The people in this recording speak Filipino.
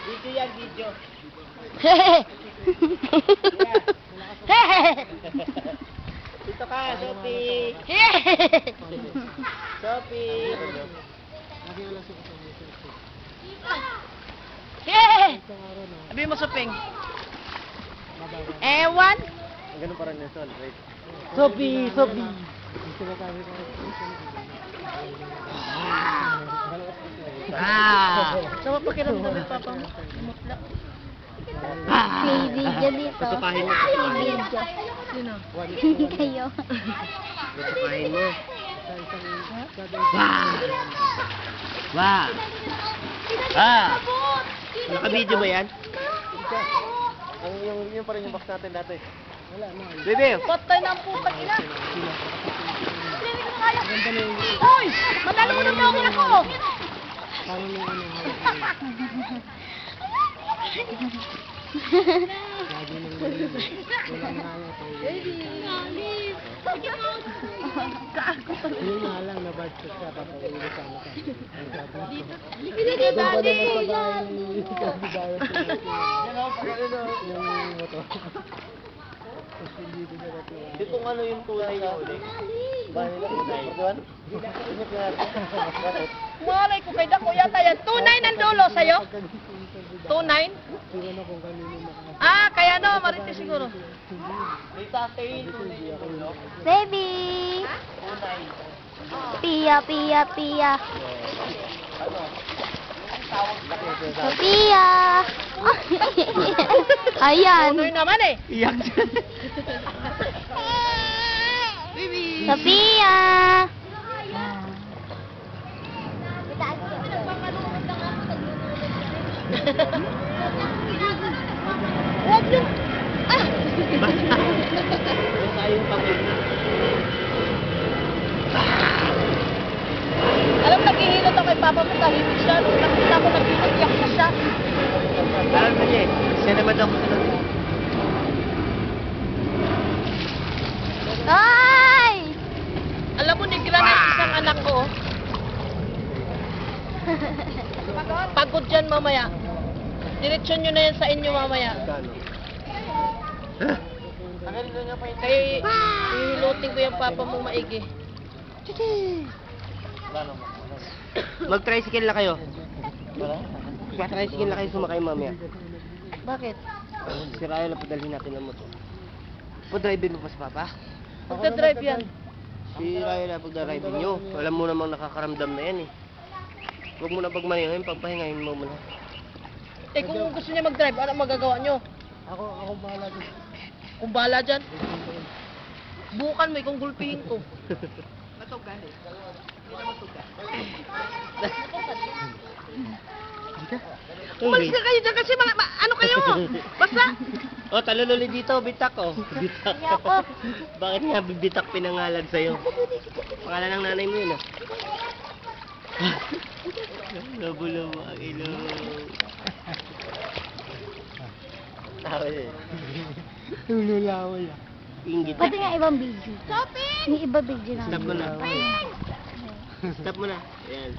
Video yan, video. Dito ka, Sophie. Sophie. Sabi mo, Soping. Ewan. Ganun pa rin yung sol, right? Sophie, Sophie. Sama pakiramdam yung papa mo. Mutlak. May video dito. Patupahin mo. May video. Sino? Kayo. Patupahin mo. Wow. Naka-video ba yan? Yung pa rin yung box natin dati. Wala na. Bebe. Patay na ang putang ina. Hoy! Manalunod na ako! Paano nung ano? Lagi nang wala na yung nga lang na bad trip ka, papauwi sa ano ka. Hindi, daddy! Yung motor. Dito ano yung tunay na ulit? Bahay na tunay. Doon? Bakit? Malay ko kay Dako yata yan. 2-9 ang dulo sa'yo? 2-9? Siguro na kung kanino maka... Ah, kaya no, marites siguro. May tatay, tunay yung ulo. Baby! Tunay. Pia, Pia, Pia. Ano? Tawag na ko. Sophia! Ayan. Tunay naman eh. Iyak dyan. Sophia! Huwag nyo! Ah! Huwag tayong pagod. Alam, naghihilot ako kay Papa mo, tahimik siya. Nung nakita ko naghihilot, iyak na siya. Alam mo niya eh. Siya naman ako sa Ay! Alam mo, nigra na yung isang anak ko. Pagod dyan mamaya. Diretsyon nyo na yan sa inyo mamaya. Kaya hihilutin ko yung papa mong maigi. Mag-tricycle na kayo. Mag-tricycle na kayo sumakay mamaya. Bakit? Si Ryan na padalhin natin ang motor. Pag-drive mo pa si Papa? Magka-drive yan. Si Ryan na pag-drive nyo. Alam mo namang nakakaramdam na yan eh. Huwag mo na pagmanihin, pagpahingahin mo muna. Eh kung gusto niya mag-drive, ano magagawa nyo? Ako bahala dun. Kung bahala dyan, bukan mo, kung gulpihin ko. Matugan eh. Hindi na matugan. Umalis ka kayo dyan kasi ano kayo? Basta! O, talululi dito, bitak o. Bitak. Bakit nga bitak pinangalan sa'yo? Pangalan ng nanay mo yun ah. Labo-labo ang ilong. Tawa eh. Lulaway ah. Ingit. Pati nga ibang video. Shopping! May iba video na. Stop mo na. Stop mo na. Ayan.